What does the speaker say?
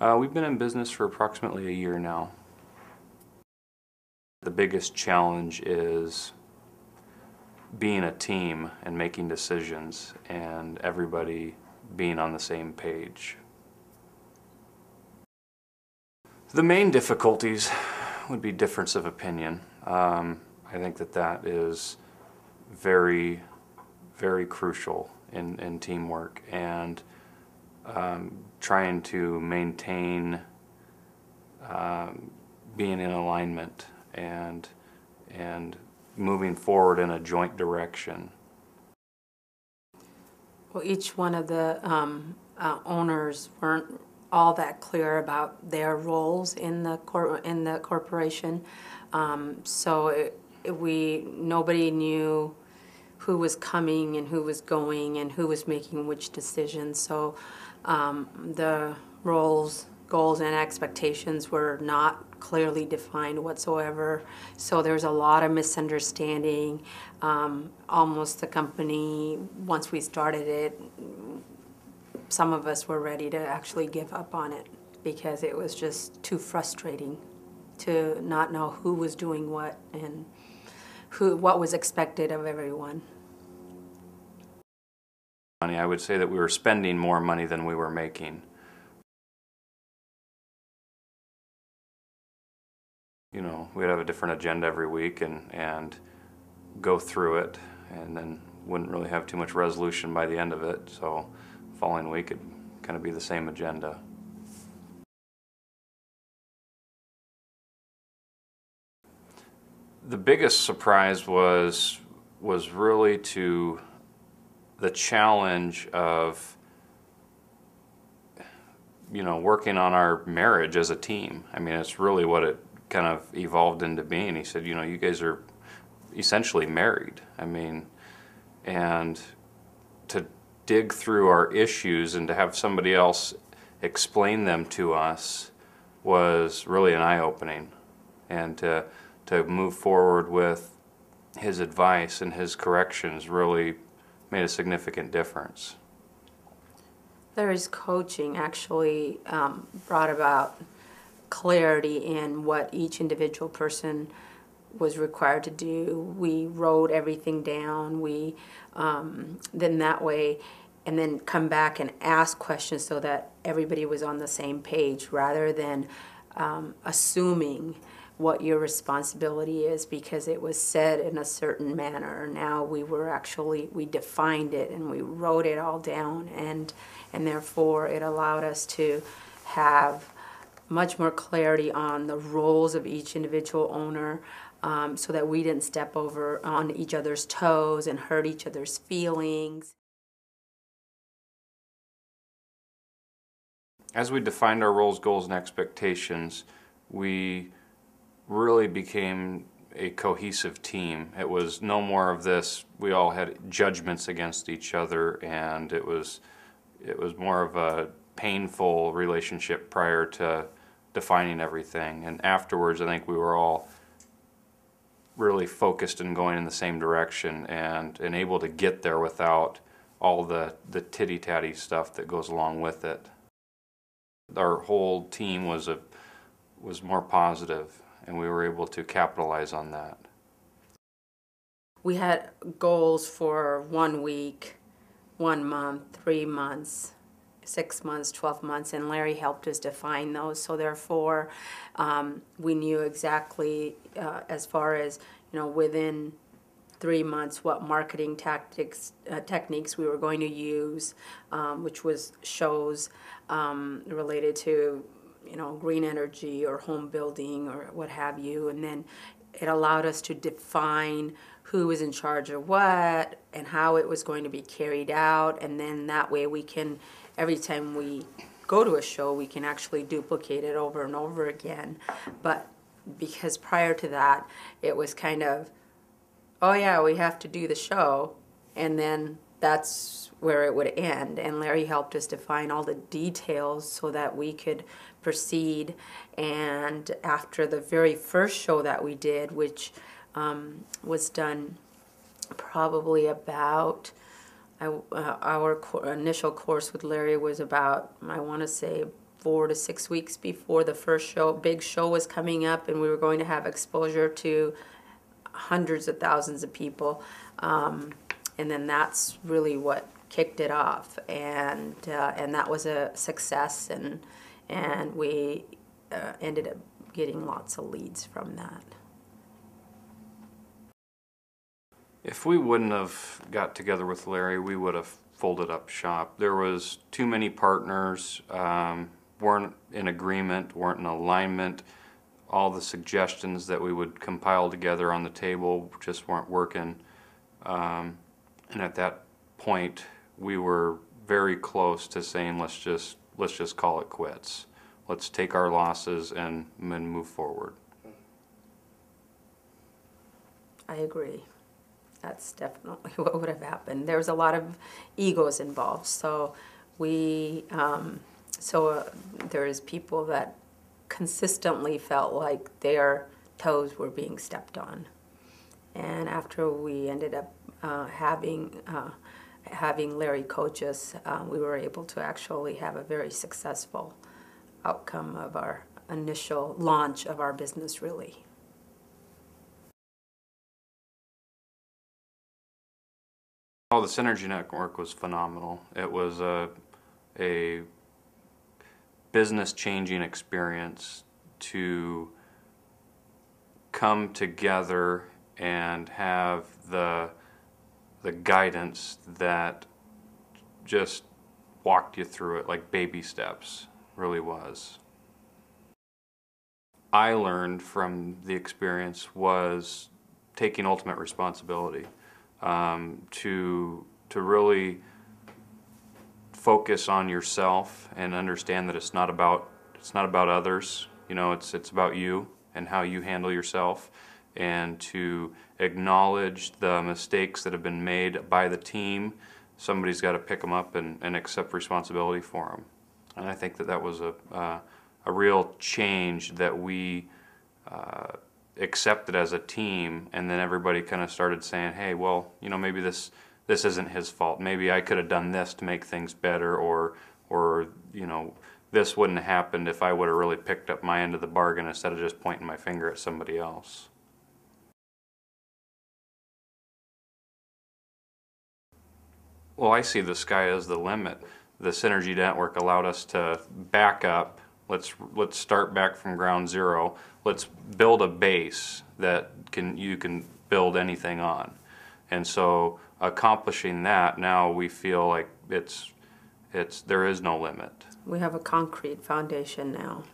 We've been in business for approximately a year now. The biggest challenge is being a team and making decisions and everybody being on the same page. The main difficulties would be difference of opinion. I think that is very, very crucial in teamwork, and trying to maintain being in alignment and moving forward in a joint direction. Well, each one of the owners weren't all that clear about their roles in the corporation, so nobody knew who was coming and who was going and who was making which decisions. So the roles, goals, and expectations were not clearly defined whatsoever. So there's a lot of misunderstanding. Almost the company, once we started it, some of us were ready to actually give up on it because it was just too frustrating to not know who was doing what and what was expected of everyone. I would say that we were spending more money than we were making. You know, we'd have a different agenda every week and go through it, and then wouldn't really have too much resolution by the end of it. So the following week it'd kind of be the same agenda. The biggest surprise was really the challenge of, you know, working on our marriage as a team. I mean, it's really what it kind of evolved into being. He said, you know, you guys are essentially married. I mean, and to dig through our issues and to have somebody else explain them to us was really an eye-opening. And to move forward with his advice and his corrections really made a significant difference. Larry's coaching actually brought about clarity in what each individual person was required to do. We wrote everything down. Then that way, and then come back and ask questions so that everybody was on the same page, rather than assuming what your responsibility is because it was said in a certain manner. Now we defined it and we wrote it all down, and therefore it allowed us to have much more clarity on the roles of each individual owner, so that we didn't step over on each other's toes and hurt each other's feelings. As we defined our roles, goals, and expectations, we really became a cohesive team. It was no more of this, we all had judgments against each other, and it was more of a painful relationship prior to defining everything. And afterwards, I think we were all really focused and going in the same direction and able to get there without all the titty-tatty stuff that goes along with it. Our whole team was more positive, and we were able to capitalize on that. We had goals for 1 week, 1 month, 3 months, 6 months, 12 months, and Larry helped us define those. So therefore, we knew exactly, as far as, you know, within 3 months, what marketing techniques we were going to use, which was shows related to, you know, green energy or home building or what have you. And then it allowed us to define who was in charge of what and how it was going to be carried out. And then that way we can, every time we go to a show, we can actually duplicate it over and over again. But because prior to that, it was kind of, oh yeah, we have to do the show, and then that's where it would end. And Larry helped us define all the details so that we could proceed. And after the very first show that we did, which was done probably about, our initial course with Larry was about, I want to say, 4 to 6 weeks before the first show, big show was coming up, and we were going to have exposure to hundreds of thousands of people. And then that's really what kicked it off, and that was a success, and we ended up getting lots of leads from that. If we wouldn't have got together with Larry, we would have folded up shop. There was too many partners, weren't in agreement, weren't in alignment. All the suggestions that we would compile together on the table just weren't working. And at that point, we were very close to saying, let's just call it quits. Let's take our losses and move forward. I agree. That's definitely what would have happened. There was a lot of egos involved, so there's people that consistently felt like their toes were being stepped on. And after we ended up having Larry coach us, we were able to actually have a very successful outcome of our initial launch of our business, really. Oh, the Synergy Network was phenomenal. It was a business-changing experience to come together and have the guidance that just walked you through it like baby steps, really was. I learned from the experience was taking ultimate responsibility, to really focus on yourself and understand that it's not about others. You know, it's about you and how you handle yourself, and to acknowledge the mistakes that have been made by the team. Somebody's got to pick them up and accept responsibility for them. And I think that was a real change that we accepted as a team, and then everybody kind of started saying, hey, well, you know, maybe this isn't his fault. Maybe I could have done this to make things better, or you know, this wouldn't have happened if I would have really picked up my end of the bargain instead of just pointing my finger at somebody else. Well, I see the sky as the limit. The Synergy Network allowed us to back up. Let's start back from ground zero. Let's build a base that you can build anything on. And so accomplishing that, now we feel like there is no limit. We have a concrete foundation now.